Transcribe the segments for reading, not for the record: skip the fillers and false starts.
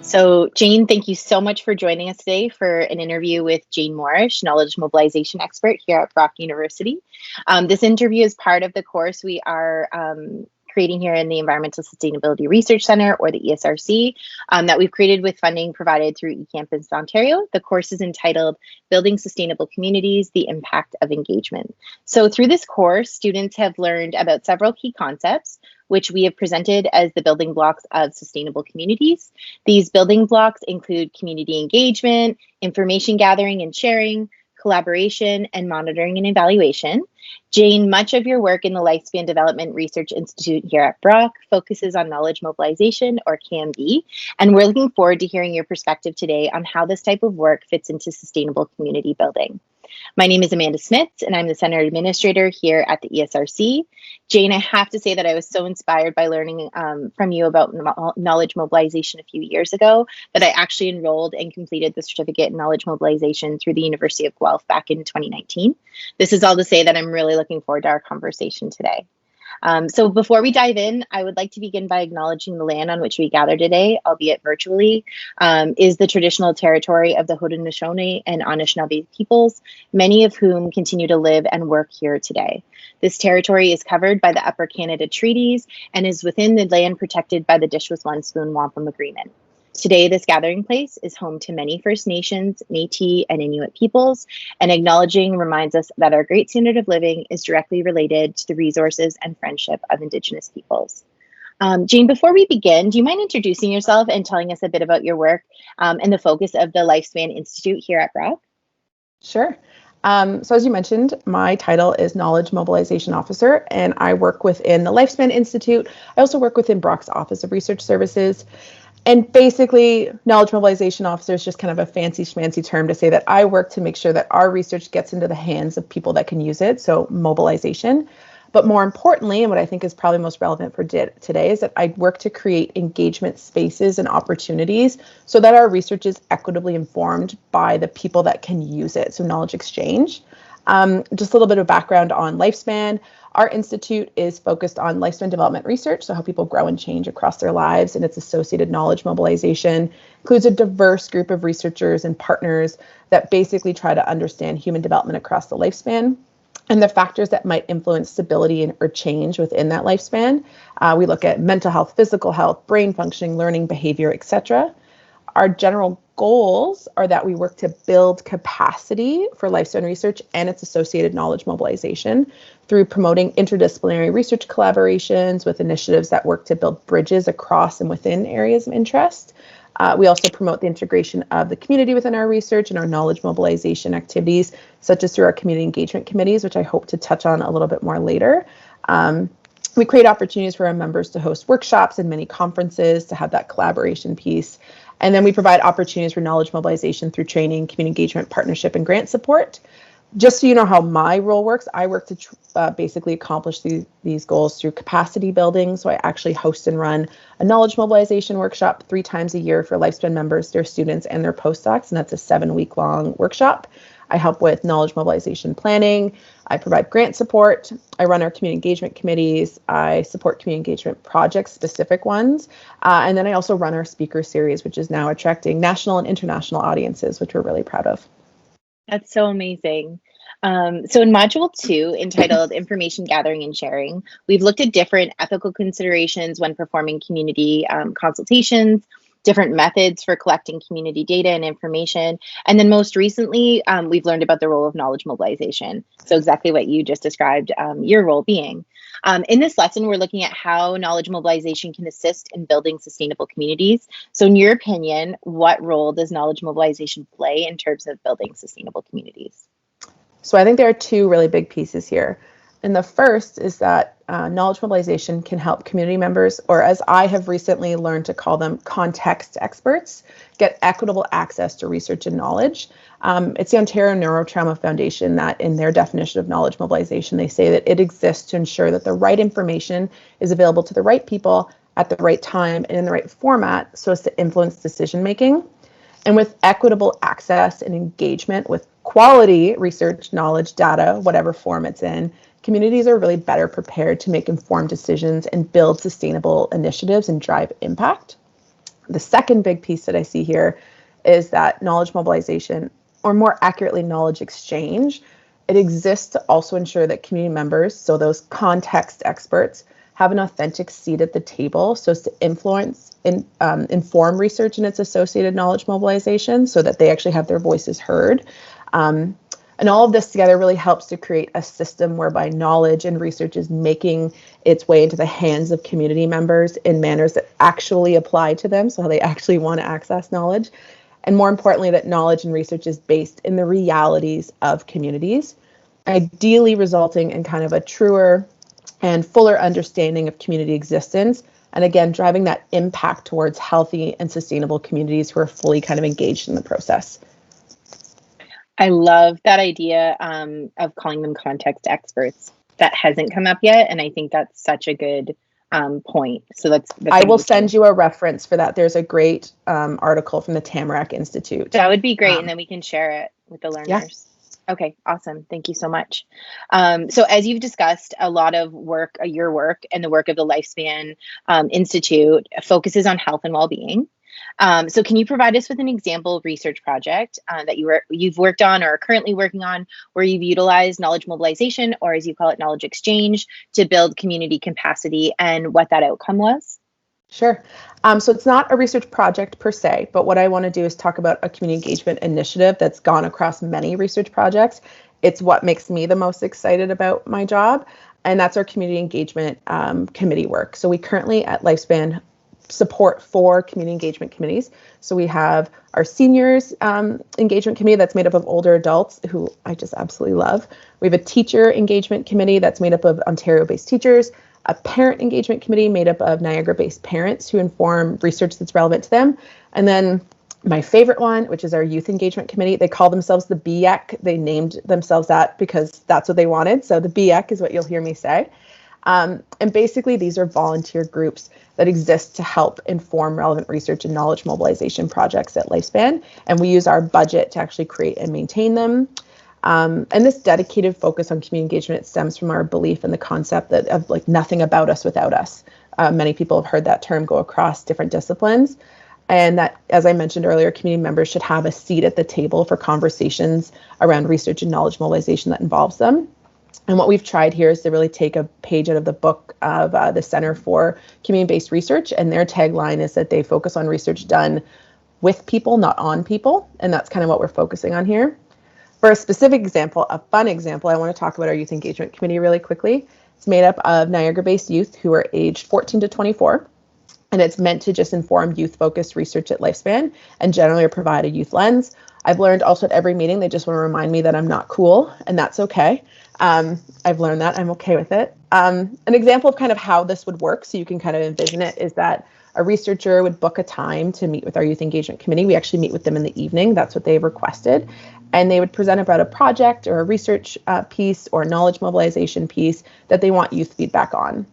So, Jane, thank you so much for joining us today for an interview with Jane Moorish, knowledge mobilization expert here at Brock University. This interview is part of the course we are creating here in the Environmental Sustainability Research Center, or the ESRC, that we've created with funding provided through eCampus Ontario. The course is entitled Building Sustainable Communities, the Impact of Engagement. So through this course, students have learned about several key concepts, which we have presented as the building blocks of sustainable communities. These building blocks include community engagement, information gathering and sharing, collaboration, and monitoring and evaluation. Jane, much of your work in the Lifespan Development Research Institute here at Brock focuses on knowledge mobilization, or KMD, and we're looking forward to hearing your perspective today on how this type of work fits into sustainable community building. My name is Amanda Smith, and I'm the Center Administrator here at the ESRC. Jane, I have to say that I was so inspired by learning from you about knowledge mobilization a few years ago that I actually enrolled and completed the certificate in knowledge mobilization through the University of Guelph back in 2019. This is all to say that I'm really looking forward to our conversation today. So before we dive in, I would like to begin by acknowledging the land on which we gather today, albeit virtually, is the traditional territory of the Haudenosaunee and Anishinaabe peoples, many of whom continue to live and work here today. This territory is covered by the Upper Canada Treaties and is within the land protected by the Dish with One Spoon Wampum Agreement. Today, this gathering place is home to many First Nations, Métis, and Inuit peoples, and acknowledging reminds us that our great standard of living is directly related to the resources and friendship of Indigenous peoples. Jane, before we begin, do you mind introducing yourself and telling us a bit about your work and the focus of the Lifespan Institute here at Brock? Sure. So as you mentioned, my title is Knowledge Mobilization Officer, and I work within the Lifespan Institute. I also work within Brock's Office of Research Services. And basically, knowledge mobilization officer is just kind of a fancy schmancy term to say that I work to make sure that our research gets into the hands of people that can use it, so mobilization. But more importantly, and what I think is probably most relevant for today, is that I work to create engagement spaces and opportunities so that our research is equitably informed by the people that can use it, so knowledge exchange. Just a little bit of background on Lifespan. Our institute is focused on lifespan development research, so how people grow and change across their lives, and its associated knowledge mobilization includes a diverse group of researchers and partners that basically try to understand human development across the lifespan and the factors that might influence stability or change within that lifespan. We look at mental health, physical health, brain functioning, learning, behavior, etc. Our general goals are that we work to build capacity for lifespan research and its associated knowledge mobilization through promoting interdisciplinary research collaborations with initiatives that work to build bridges across and within areas of interest. We also promote the integration of the community within our research and our knowledge mobilization activities, such as through our community engagement committees, which I hope to touch on a little bit more later. We create opportunities for our members to host workshops and many conferences to have that collaboration piece. And then we provide opportunities for knowledge mobilization through training, community engagement, partnership, and grant support. Just so you know how my role works, I work to basically accomplish these goals through capacity building. So I actually host and run a knowledge mobilization workshop 3 times a year for Lifespan members, their students, and their postdocs, and that's a 7-week-long workshop. I help with knowledge mobilization planning. I provide grant support. I run our community engagement committees. I support community engagement projects, specific ones. And then I also run our speaker series, which is now attracting national and international audiences, which we're really proud of. That's so amazing. So in Module 2, entitled Information Gathering and Sharing, we've looked at different ethical considerations when performing community consultations, different methods for collecting community data and information. And then most recently, we've learned about the role of knowledge mobilization. So exactly what you just described your role being. In this lesson, we're looking at how knowledge mobilization can assist in building sustainable communities. So in your opinion, what role does knowledge mobilization play in terms of building sustainable communities? So I think there are 2 really big pieces here. And the first is that knowledge mobilization can help community members, or as I have recently learned to call them, context experts, get equitable access to research and knowledge. It's the Ontario Neurotrauma Foundation that in their definition of knowledge mobilization, they say that it exists to ensure that the right information is available to the right people at the right time and in the right format so as to influence decision making. And with equitable access and engagement with quality research, knowledge, data, whatever form it's in, communities are really better prepared to make informed decisions and build sustainable initiatives and drive impact. The second big piece that I see here is that knowledge mobilization, or more accurately, knowledge exchange, it exists to also ensure that community members, so those context experts, have an authentic seat at the table so as to influence and inform research and its associated knowledge mobilization so that they actually have their voices heard. And all of this together really helps to create a system whereby knowledge and research is making its way into the hands of community members in manners that actually apply to them, so how they actually want to access knowledge. And more importantly, that knowledge and research is based in the realities of communities, ideally resulting in kind of a truer and fuller understanding of community existence. And again, driving that impact towards healthy and sustainable communities who are fully kind of engaged in the process. I love that idea of calling them context experts. That hasn't come up yet, and I think that's such a good point. So that's I will send you a reference for that. There's a great article from the Tamarack Institute. That would be great, and then we can share it with the learners. Yeah. Okay, awesome. Thank you so much. So as you've discussed, a lot of work, your work and the work of the Lifespan Institute focuses on health and well-being. So can you provide us with an example research project that you've worked on or are currently working on where you've utilized knowledge mobilization, or as you call it, knowledge exchange, to build community capacity, and what that outcome was? Sure. So it's not a research project per se, but what I want to do is talk about a community engagement initiative that's gone across many research projects. It's what makes me the most excited about my job, and that's our community engagement committee work. So we currently at Lifespan support 4 community engagement committees. So we have our seniors engagement committee that's made up of older adults who I just absolutely love. We have a teacher engagement committee that's made up of Ontario-based teachers, a parent engagement committee made up of Niagara-based parents who inform research that's relevant to them. And then my favorite one, which is our youth engagement committee. They call themselves the BEC. They named themselves that because that's what they wanted. So the BEC is what you'll hear me say. And basically, these are volunteer groups that exist to help inform relevant research and knowledge mobilization projects at Lifespan. And we use our budget to actually create and maintain them. And this dedicated focus on community engagement stems from our belief in the concept that of like nothing about us without us. Many people have heard that term go across different disciplines. And that, as I mentioned earlier, community members should have a seat at the table for conversations around research and knowledge mobilization that involves them. And what we've tried here is to really take a page out of the book of the Center for Community-Based Research. And their tagline is that they focus on research done with people, not on people. And that's kind of what we're focusing on here. For a specific example, a fun example, I want to talk about our Youth Engagement Committee really quickly. It's made up of Niagara-based youth who are aged 14 to 24. And it's meant to just inform youth-focused research at Lifespan and generally provide a youth lens. I've learned also at every meeting, they just want to remind me that I'm not cool, and that's okay. I've learned that. I'm okay with it. An example of kind of how this would work, so you can kind of envision it, is that a researcher would book a time to meet with our Youth Engagement Committee. We actually meet with them in the evening. That's what they've requested. And they would present about a project or a research piece or a knowledge mobilization piece that they want youth feedback on.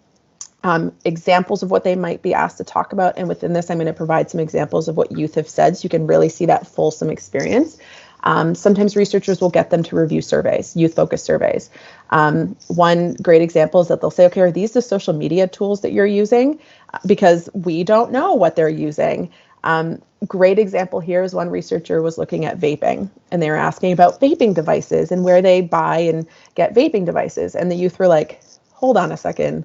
Examples of what they might be asked to talk about. And within this, I'm going to provide some examples of what youth have said so you can really see that fulsome experience. Sometimes researchers will get them to review surveys, youth-focused surveys. One great example is that they'll say, okay, are these the social media tools that you're using? Because we don't know what they're using. Great example here is one researcher was looking at vaping, and they were asking about vaping devices and where they buy and get vaping devices. And the youth were like, hold on a second.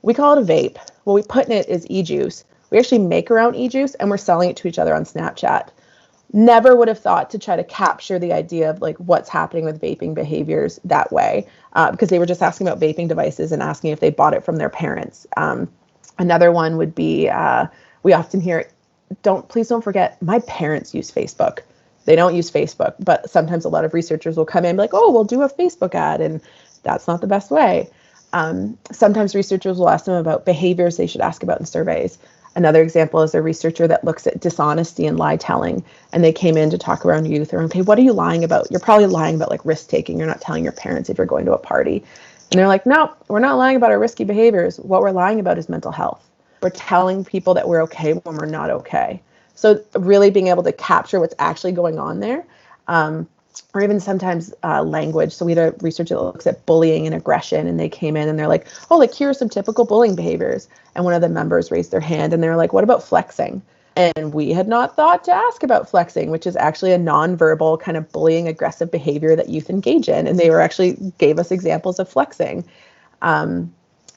We call it a vape. What we put in it is e-juice. We actually make our own e-juice and we're selling it to each other on Snapchat. Never would have thought to try to capture the idea of like what's happening with vaping behaviors that way, because they were just asking about vaping devices and asking if they bought it from their parents. Another one would be, we often hear, please don't forget, my parents use Facebook. They don't use Facebook, but sometimes a lot of researchers will come in and be like, oh, we'll do a Facebook ad, and that's not the best way. Sometimes researchers will ask them about behaviors they should ask about in surveys. Another example is a researcher that looks at dishonesty and lie telling, and they came in to talk around youth. Or, okay, what are you lying about? You're probably lying about like risk taking. You're not telling your parents if you're going to a party. And they're like, no, we're not lying about our risky behaviors. What we're lying about is mental health. We're telling people that we're okay when we're not okay. So really being able to capture what's actually going on there. Or even sometimes language. So we had a researcher that looks at bullying and aggression, and they came in and they're like, oh, like here are some typical bullying behaviors. And one of the members raised their hand and they're like, what about flexing? And we had not thought to ask about flexing, which is actually a nonverbal kind of bullying, aggressive behavior that youth engage in. And they were actually gave us examples of flexing.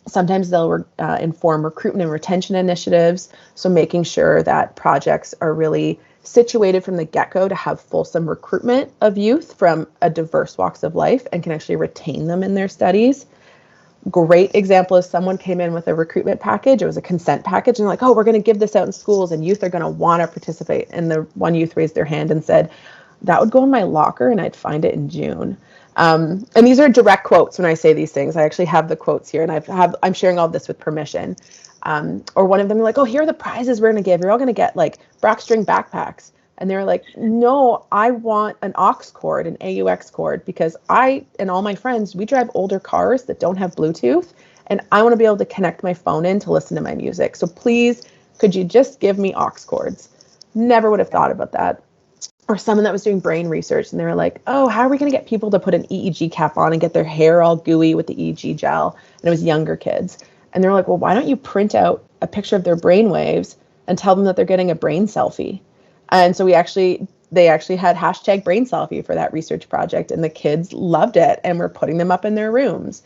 Sometimes they'll inform recruitment and retention initiatives. So making sure that projects are really situated from the get-go to have fulsome recruitment of youth from a diverse walks of life and can actually retain them in their studies. Great example is someone came in with a recruitment package. It was a consent package, and like, oh, we're going to give this out in schools and youth are going to want to participate. And the one youth raised their hand and said, that would go in my locker and I'd find it in June. And these are direct quotes when I say these things. I actually have the quotes here, and I'm sharing all this with permission. Or one of them like, oh, here are the prizes we're going to give. You're all going to get like Brock string backpacks. And they're like, no, I want an aux cord, an AUX cord, because I and all my friends, we drive older cars that don't have Bluetooth, and I want to be able to connect my phone in to listen to my music. So please, could you just give me aux cords? Never would have thought about that. Or someone that was doing brain research, and they were like, oh, how are we going to get people to put an EEG cap on and get their hair all gooey with the EEG gel? And it was younger kids. And they're like, well, why don't you print out a picture of their brain waves and tell them that they're getting a brain selfie? And so they actually had hashtag brain selfie for that research project, and the kids loved it and were putting them up in their rooms.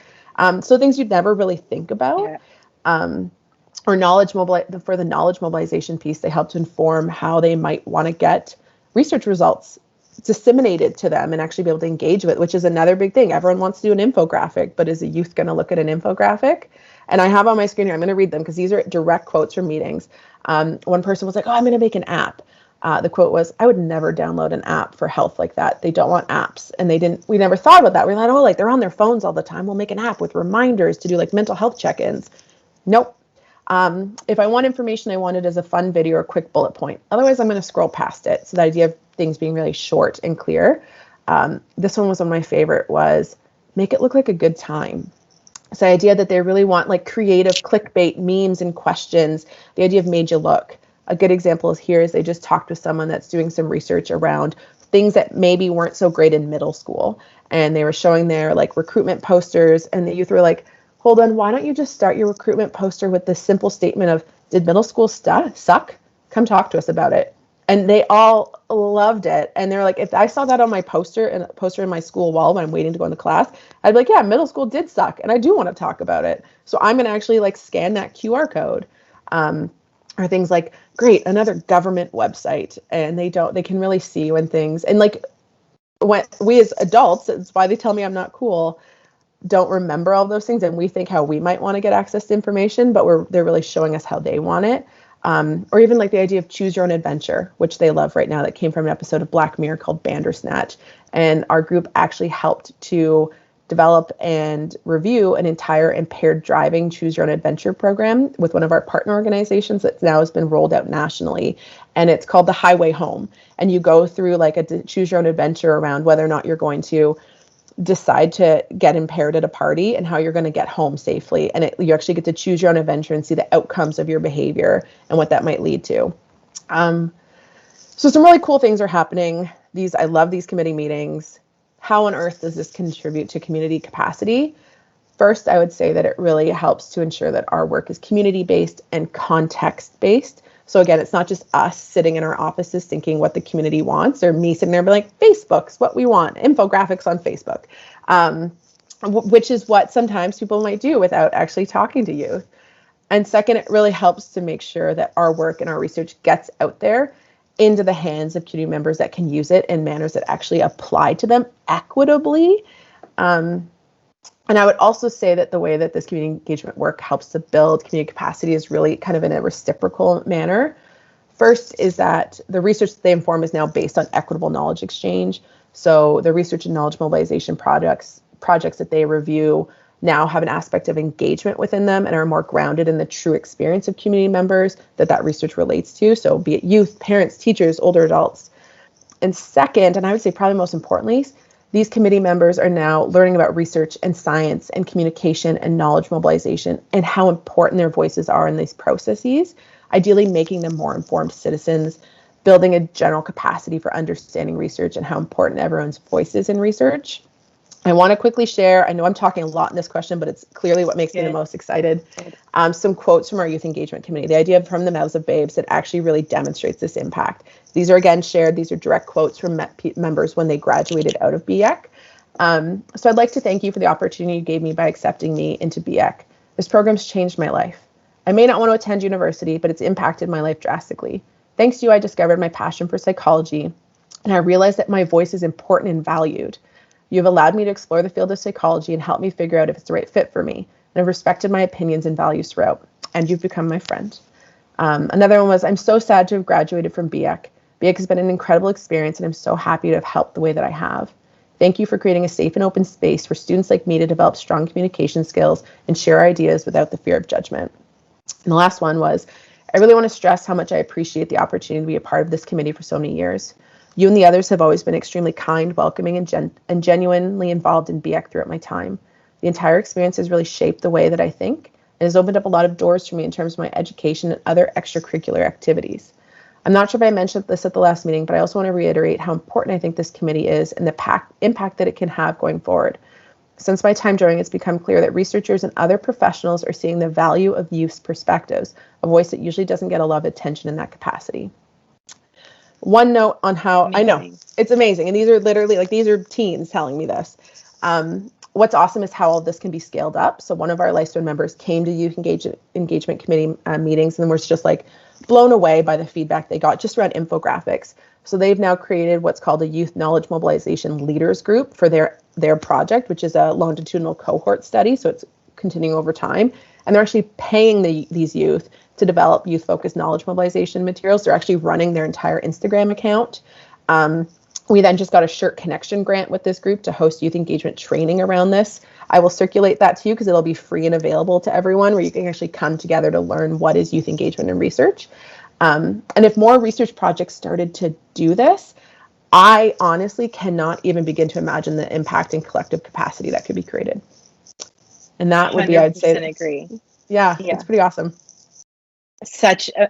So things you'd never really think about. Yeah. Or for the knowledge mobilization piece, they help to inform how they might want to get research results disseminated to them and actually be able to engage with, which is another big thing. Everyone wants to do an infographic, but is a youth going to look at an infographic? And I have on my screen here, I'm going to read them because these are direct quotes from meetings. One person was like, oh, I'm going to make an app. The quote was, I would never download an app for health like that. They don't want apps. And we never thought about that. We thought, oh, like they're on their phones all the time. We'll make an app with reminders to do like mental health check-ins. Nope. If I want information, I want it as a fun video or quick bullet point. Otherwise, I'm going to scroll past it. So the idea of things being really short and clear. This one was one of my favorite was make it look like a good time. So the idea that they really want like creative clickbait memes and questions, the idea of made you look. A good example is they just talked with someone that's doing some research around things that maybe weren't so great in middle school. And they were showing their like recruitment posters, and the youth were like, hold on, why don't you just start your recruitment poster with this simple statement of, did middle school suck? Come talk to us about it. And they all loved it. And they're like, if I saw that on my poster in my school wall when I'm waiting to go into class, I'd be like, yeah, middle school did suck. And I do want to talk about it. So I'm going to actually like scan that QR code. Or things like, great, another government website, and they can really see when things, and like when we as adults, it's why they tell me I'm not cool, don't remember all those things, and we think how we might want to get access to information, but they're really showing us how they want it. Or even like the idea of choose your own adventure, which they love right now, that came from an episode of Black Mirror called Bandersnatch. And our group actually helped to develop and review an entire impaired driving choose your own adventure program with one of our partner organizations that now has been rolled out nationally. And it's called the Highway Home. And you go through like a choose your own adventure around whether or not you're going to decide to get impaired at a party and how you're going to get home safely. And you actually get to choose your own adventure and see the outcomes of your behavior and what that might lead to. So some really cool things are happening. I love these committee meetings. How on earth does this contribute to community capacity? First, I would say that it really helps to ensure that our work is community-based and context-based. So again, it's not just us sitting in our offices thinking what the community wants, or me sitting there being like, Facebook's what we want, infographics on Facebook, which is what sometimes people might do without actually talking to youth. And second, it really helps to make sure that our work and our research gets out there into the hands of community members that can use it in manners that actually apply to them equitably. And I would also say that the way that this community engagement work helps to build community capacity is really kind of in a reciprocal manner. First is that the research that they inform is now based on equitable knowledge exchange. So the research and knowledge mobilization projects that they review now have an aspect of engagement within them and are more grounded in the true experience of community members that research relates to. So be it youth, parents, teachers, older adults. And second, and I would say probably most importantly, these committee members are now learning about research and science and communication and knowledge mobilization and how important their voices are in these processes, ideally making them more informed citizens, building a general capacity for understanding research and how important everyone's voice is in research. I want to quickly share, I know I'm talking a lot in this question, but it's clearly what makes me the most excited. Some quotes from our Youth Engagement Committee. The idea from the mouths of babes that actually really demonstrates this impact. These are again shared. These are direct quotes from members when they graduated out of BEAC. So I'd like to thank you for the opportunity you gave me by accepting me into BEAC. This program's changed my life. I may not want to attend university, but it's impacted my life drastically. Thanks to you, I discovered my passion for psychology, and I realized that my voice is important and valued. You've allowed me to explore the field of psychology and help me figure out if it's the right fit for me. And I've respected my opinions and values throughout, and you've become my friend. Another one was, I'm so sad to have graduated from BEAC. BEAC has been an incredible experience, and I'm so happy to have helped the way that I have. Thank you for creating a safe and open space for students like me to develop strong communication skills and share ideas without the fear of judgment. And the last one was, I really want to stress how much I appreciate the opportunity to be a part of this committee for so many years. You and the others have always been extremely kind, welcoming, and genuinely involved in BEAC throughout my time. The entire experience has really shaped the way that I think and has opened up a lot of doors for me in terms of my education and other extracurricular activities. I'm not sure if I mentioned this at the last meeting, but I also want to reiterate how important I think this committee is and the impact that it can have going forward. Since my time joining, it's become clear that researchers and other professionals are seeing the value of youth's perspectives, a voice that usually doesn't get a lot of attention in that capacity. One note on how, I know, it's amazing. And these are literally, these are teens telling me this. What's awesome is how all this can be scaled up. So one of our Lifespan members came to Youth Engagement Committee meetings and was just blown away by the feedback they got just around infographics. So they've now created what's called a Youth Knowledge Mobilization Leaders Group for their project, which is a longitudinal cohort study. So it's continuing over time. And they're actually paying these youth to develop youth-focused knowledge mobilization materials. They're actually running their entire Instagram account. We then just got a Shirt Connection grant with this group to host youth engagement training around this. I will circulate that to you because it'll be free and available to everyone, where you can actually come together to learn what is youth engagement and research. And if more research projects started to do this, I honestly cannot even begin to imagine the impact and collective capacity that could be created. And that would be, I'd say, agree. Yeah, it's pretty awesome.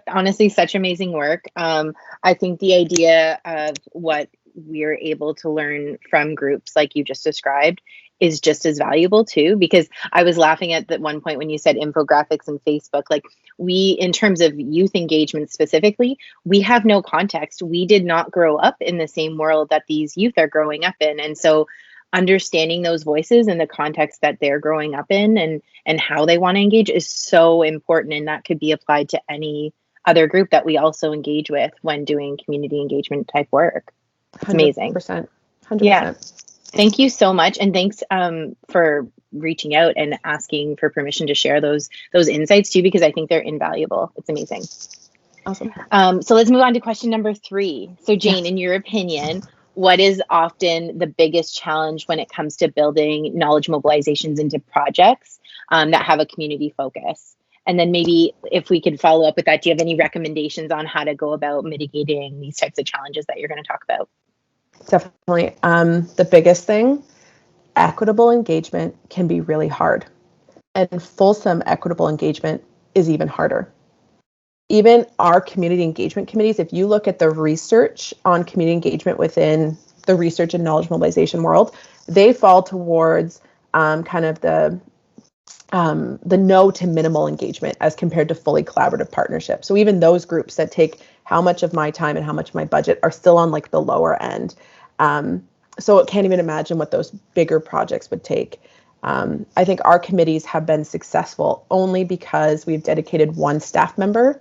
Honestly, such amazing work. I think the idea of what we're able to learn from groups like you just described is just as valuable too, because I was laughing at that one point when you said infographics and Facebook. We, in terms of youth engagement specifically, we have no context. We did not grow up in the same world that these youth are growing up in. And so understanding those voices and the context that they're growing up in and how they want to engage is so important. And that could be applied to any other group that we also engage with when doing community engagement type work. It's amazing. 100%. Yeah. Thank you so much. And thanks for reaching out and asking for permission to share those insights too, because I think they're invaluable. It's amazing. Awesome. So let's move on to question number 3. So Jane, in your opinion, what is often the biggest challenge when it comes to building knowledge mobilizations into projects that have a community focus? And then maybe if we could follow up with that, do you have any recommendations on how to go about mitigating these types of challenges that you're going to talk about? Definitely. The biggest thing, equitable engagement can be really hard. And fulsome equitable engagement is even harder. Even our community engagement committees, if you look at the research on community engagement within the research and knowledge mobilization world, they fall towards kind of the no to minimal engagement as compared to fully collaborative partnership. So even those groups that take how much of my time and how much of my budget are still on the lower end. So it can't even imagine what those bigger projects would take. I think our committees have been successful only because we've dedicated one staff member,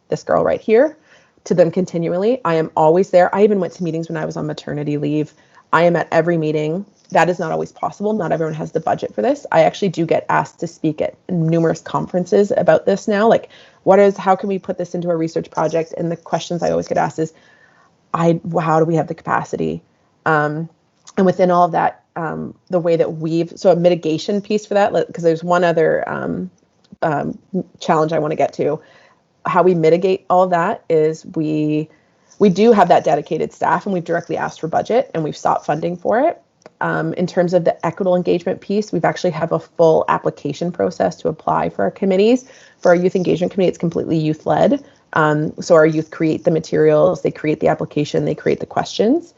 this girl right here, to them continually. I am always there. I even went to meetings when I was on maternity leave. I am at every meeting. That is not always possible. Not everyone has the budget for this. I actually do get asked to speak at numerous conferences about this now. How can we put this into a research project? And the questions I always get asked is, how do we have the capacity? And within all of that, the way that so a mitigation piece for that, because there's one other challenge I want to get to. How we mitigate all of that is we do have that dedicated staff, and we've directly asked for budget and we've sought funding for it. In terms of the equitable engagement piece, we've actually have a full application process to apply for our committees. For our youth engagement committee, it's completely youth-led. So our youth create the materials, they create the application, they create the questions.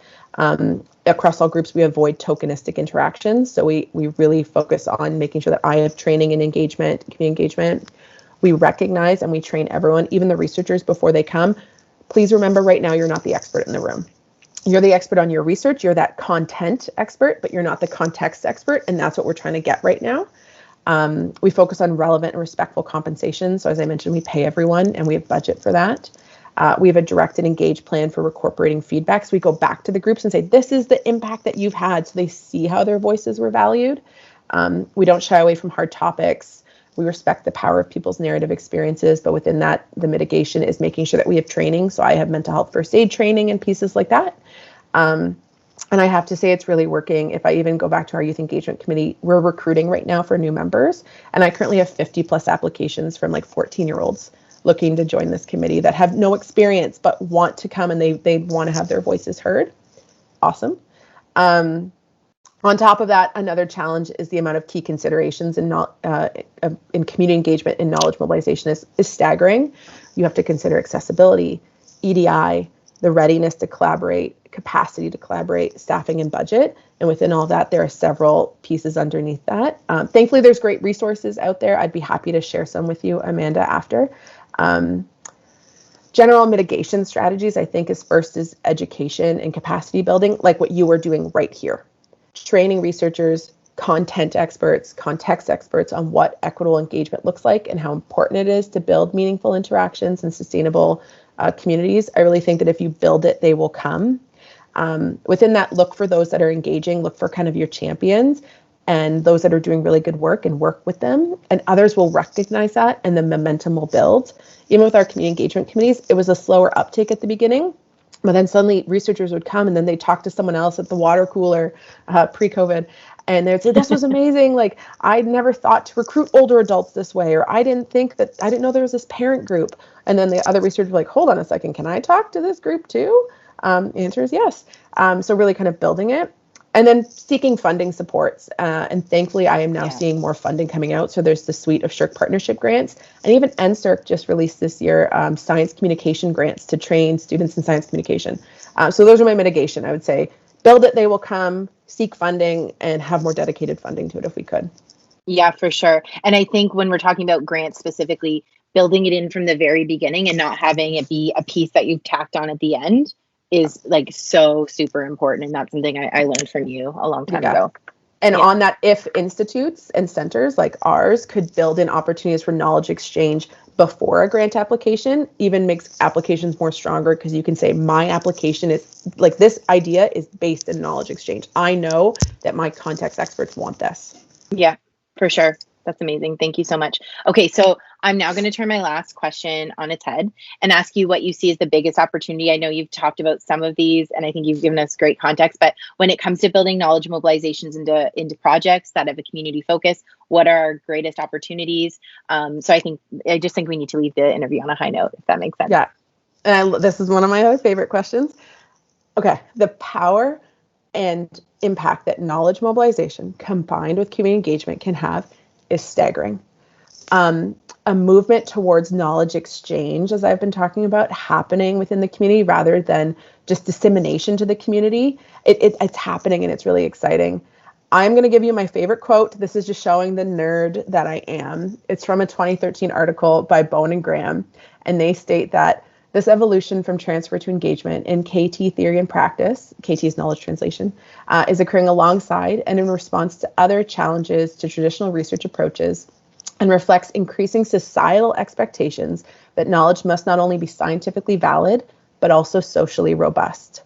Across all groups, we avoid tokenistic interactions. So we really focus on making sure that I have training and engagement, community engagement. We recognize and we train everyone, even the researchers, before they come. Please remember right now, you're not the expert in the room. You're the expert on your research. You're that content expert, but you're not the context expert. And that's what we're trying to get right now. We focus on relevant and respectful compensation. So as I mentioned, we pay everyone and we have budget for that. We have a direct and engaged plan for incorporating feedback. So we go back to the groups and say, this is the impact that you've had. So they see how their voices were valued. We don't shy away from hard topics. We respect the power of people's narrative experiences, but within that, the mitigation is making sure that we have training. So I have mental health first aid training and pieces like that. And I have to say it's really working. If I even go back to our youth engagement committee, we're recruiting right now for new members. And I currently have 50 plus applications from like 14-year-olds looking to join this committee that have no experience but want to come, and they want to have their voices heard. Awesome. On top of that, another challenge is the amount of key considerations in community engagement and knowledge mobilization is staggering. You have to consider accessibility, EDI, the readiness to collaborate, capacity to collaborate, staffing, and budget. And within all that, there are several pieces underneath that. Thankfully, there's great resources out there. I'd be happy to share some with you, Amanda, after. General mitigation strategies, I think, is education and capacity building, like what you are doing right here. Training researchers, content experts, context experts on what equitable engagement looks like and how important it is to build meaningful interactions and sustainable communities. I really think that if you build it, they will come. Within that, look for those that are engaging, look for kind of your champions and those that are doing really good work and work with them. And others will recognize that and the momentum will build. Even with our community engagement committees, it was a slower uptake at the beginning. But then suddenly researchers would come and then they'd talk to someone else at the water cooler pre-COVID. And they'd say, this was amazing. Like, I'd never thought to recruit older adults this way, or I didn't know there was this parent group. And then the other researchers were like, hold on a second, can I talk to this group too? Answer is yes. So really kind of building it. And then seeking funding supports. And thankfully, I am now seeing more funding coming out. So there's the suite of SSHRC partnership grants. And even NSERC just released this year science communication grants to train students in science communication. So those are my mitigation. I would say build it, they will come, seek funding, and have more dedicated funding to it if we could. Yeah, for sure. And I think when we're talking about grants specifically, building it in from the very beginning and not having it be a piece that you've tacked on at the end is like so super important. And that's something I learned from you a long time ago. And on that, if institutes and centers like ours could build in opportunities for knowledge exchange before a grant application, even makes applications more stronger, because you can say my application is like, this idea is based in knowledge exchange. I know that my context experts want this. Yeah, for sure. That's amazing. Thank you so much. Okay, so I'm now going to turn my last question on its head and ask you what you see as the biggest opportunity. I know you've talked about some of these, and I think you've given us great context, but when it comes to building knowledge mobilizations into projects that have a community focus, what are our greatest opportunities? So I just think we need to leave the interview on a high note, if that makes sense. Yeah, and this is one of my other favorite questions. Okay, the power and impact that knowledge mobilization combined with community engagement can have is staggering. A movement towards knowledge exchange, as I've been talking about, happening within the community rather than just dissemination to the community. It's happening and it's really exciting. I'm going to give you my favorite quote. This is just showing the nerd that I am. It's from a 2013 article by Bowen and Graham, and they state that this evolution from transfer to engagement in KT theory and practice, KT is knowledge translation, is occurring alongside and in response to other challenges to traditional research approaches, and reflects increasing societal expectations that knowledge must not only be scientifically valid, but also socially robust.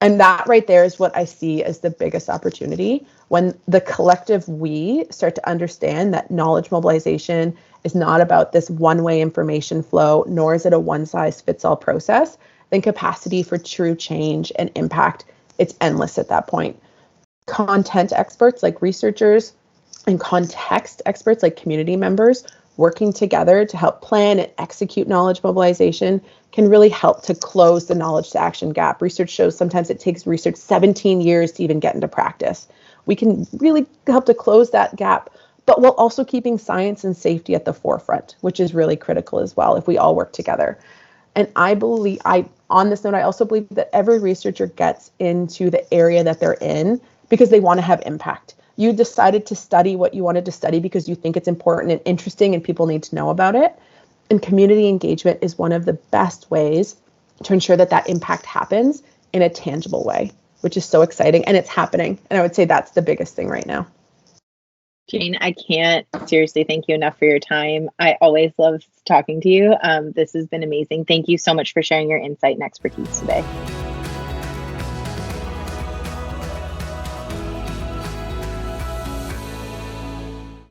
And that right there is what I see as the biggest opportunity, when the collective we start to understand that knowledge mobilization is not about this one-way information flow, nor is it a one-size-fits-all process. Then capacity for true change and impact, it's endless at that point. Content experts like researchers and context experts like community members working together to help plan and execute knowledge mobilization can really help to close the knowledge to action gap. Research shows sometimes it takes research 17 years to even get into practice. We can really help to close that gap, but while also keeping science and safety at the forefront, which is really critical as well if we all work together. And on this note, I also believe that every researcher gets into the area that they're in because they want to have impact. You decided to study what you wanted to study because you think it's important and interesting and people need to know about it. And community engagement is one of the best ways to ensure that that impact happens in a tangible way, which is so exciting, and it's happening. And I would say that's the biggest thing right now. Jane, I can't seriously thank you enough for your time. I always love talking to you. This has been amazing. Thank you so much for sharing your insight and expertise today.